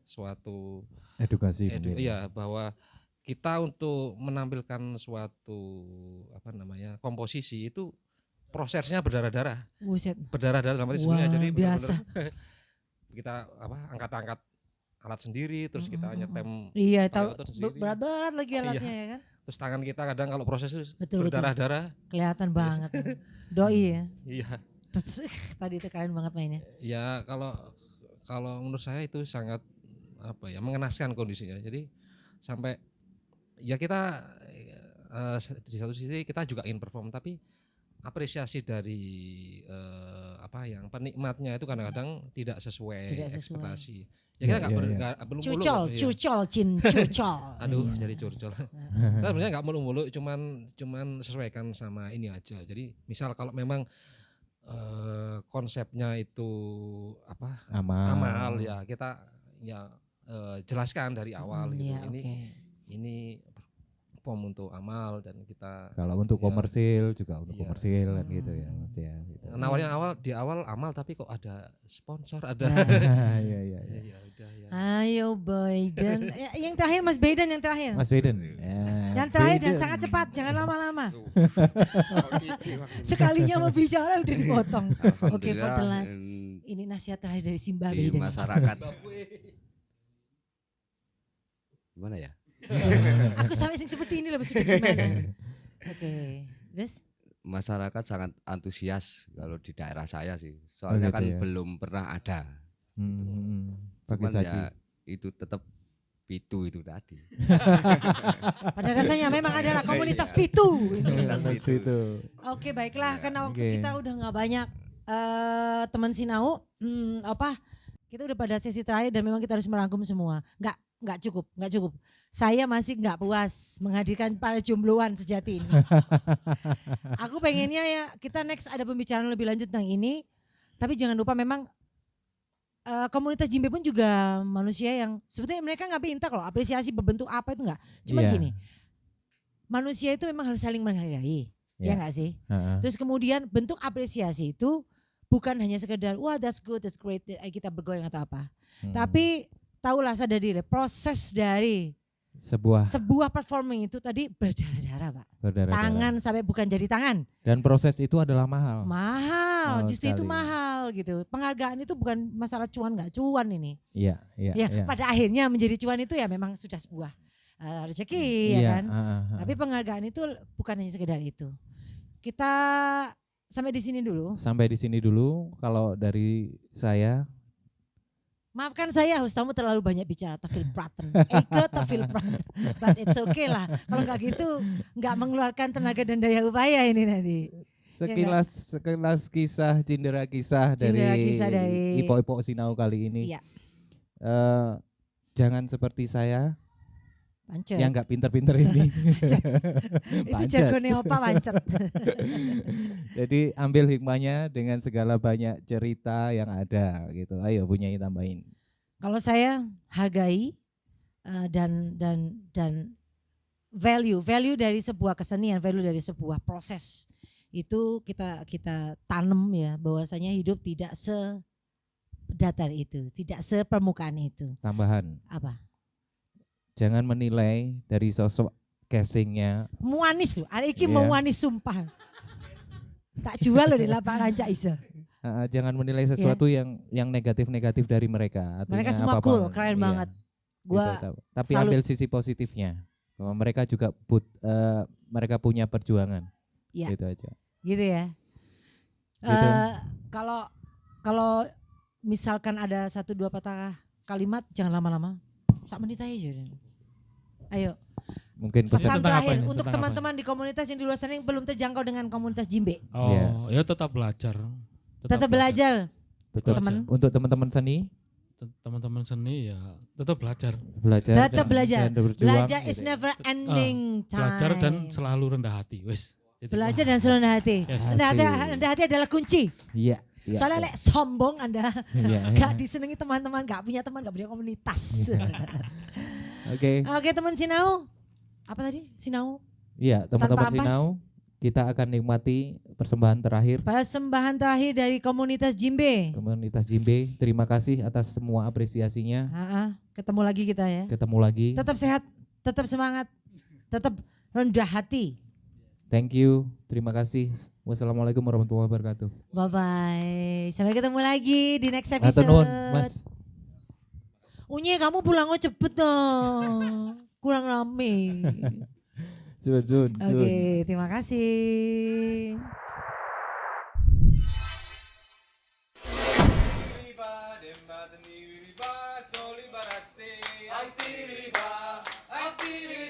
suatu edukasi iya bahwa kita untuk menampilkan suatu komposisi itu prosesnya berdarah-darah. Berdarah-darah dalam arti sebenarnya jadi biasa. Kita angkat-angkat alat sendiri terus kita nyetem. Iya, tahu berat-berat lagi alatnya ya kan. Terus tangan kita kadang kalau proses betul, berdarah-darah. Kelihatan banget. Doi ya. Iya. Tadi itu keren banget mainnya. Ya kalau menurut saya itu sangat mengenaskan kondisinya. Jadi sampai ya kita di satu sisi kita juga ingin perform tapi apresiasi dari yang penikmatnya itu kadang-kadang tidak sesuai ekspektasi. Ya kita belum cucol. Aduh jadi curcol. Kita sebenarnya nggak mulu-mulu cuman sesuaikan sama ini aja. Jadi misal kalau memang konsepnya itu amal ya kita jelaskan dari awal gitu. Ini form untuk amal dan kita kalau untuk komersil juga untuk komersil kan gitu ya Mas ya gitu. Nawarnya di awal amal tapi kok ada sponsor ada iya. Ayo boy dan yang terakhir Mas Beden yang terakhir. Yang terakhir dan sangat cepat jangan lama-lama. Sekalinya mau bicara udah dipotong. Oke, for the last ini nasihat terakhir dari Simba Beden. Masyarakat. Gimana ya? Aku sampai seperti ini loh sudah gimana. Oke, terus? Masyarakat sangat antusias kalau di daerah saya sih. Soalnya kan belum pernah ada. Pakai saji. Ya, itu tetap pitu itu tadi. Pada dasarnya memang adalah komunitas pitu. Oke, baiklah karena waktu kita udah nggak banyak teman Sinau, kita udah pada sesi terakhir dan memang kita harus merangkum semua. Nggak cukup. Saya masih nggak puas menghadirkan para jombloan sejati ini. Aku pengennya ya kita next ada pembicaraan lebih lanjut tentang ini. Tapi jangan lupa memang komunitas Jimbe pun juga manusia yang sebetulnya mereka nggak minta kalau apresiasi berbentuk apa itu nggak. Cuman gini, manusia itu memang harus saling menghargai, ya nggak sih? Terus kemudian bentuk apresiasi itu bukan hanya sekedar wah that's good, that's great, kita bergoyang atau apa. Tapi tahulah sadari proses dari sebuah performing itu tadi berdarah-darah Pak. Tangan sampai bukan jadi tangan. Dan proses itu adalah mahal. Mahal, justru itu mahal gitu. Penghargaan itu bukan masalah cuan nggak cuan ini. Iya. Pada akhirnya menjadi cuan itu ya memang sudah sebuah rezeki ya kan. Tapi penghargaan itu bukan hanya sekedar itu. Kita sampai di sini dulu. Sampai di sini dulu kalau dari saya. Maafkan saya host tamu terlalu banyak bicara Tafil Praten. Tafil Praten. But it's okay lah. Kalau nggak gitu nggak mengeluarkan tenaga dan daya upaya ini nanti. Sekilas kisah cindera kisah dari Ipo-Ipo Sinau kali ini. Iya. Jangan seperti saya. Pancet. Yang nggak pinter-pinter ini. Itu jargonnya apa pancet. Jadi ambil hikmahnya dengan segala banyak cerita yang ada gitu. Ayo Bunyai tambahin. Kalau saya hargai dan value dari sebuah kesenian, value dari sebuah proses itu kita tanam ya bahwasanya hidup tidak sedatar itu, tidak sepermukaan itu. Tambahan. Apa? Jangan menilai dari sosok casingnya. Muanis loh, hari ini mau muanis sumpah. Tak jual loh di lapangan Cak Isa. Jangan menilai sesuatu yang negatif-negatif dari mereka. Mereka semua cool, keren banget. Gua gitu. Tapi ambil sisi positifnya. Bahwa mereka juga mereka punya perjuangan. Ya. Gitu aja. Gitu ya. Gitu. Kalau misalkan ada 1-2 patah kalimat jangan lama-lama. 1 menit aja. Ayo. Mungkin pesan terakhir untuk teman-teman di komunitas yang di luar sana yang belum terjangkau dengan komunitas Jimbe. Ya tetap belajar. Tetap belajar. Untuk teman-teman seni. Teman-teman seni ya tetap belajar. Tetap belajar. Belajar is never ending time. Belajar dan selalu rendah hati. Belajar dan selalu rendah hati. Rendah hati adalah kunci. Iya. Soalnya sombong Anda gak disenangi teman-teman, gak punya teman, gak punya komunitas. Oke, teman Sinau. Apa tadi? Sinau? Iya, teman-teman Sinau. Kita akan nikmati persembahan terakhir. Persembahan terakhir dari komunitas Jimbe. Komunitas Jimbe, terima kasih atas semua apresiasinya. Ketemu lagi kita ya. Ketemu lagi. Tetap sehat, tetap semangat, tetap rendah hati. Thank you, terima kasih. Wassalamualaikum warahmatullahi wabarakatuh. Bye-bye, sampai ketemu lagi di next episode. Mas. Unye kamu pulang cepet dong, kurang rame. Oke, terima kasih. Activity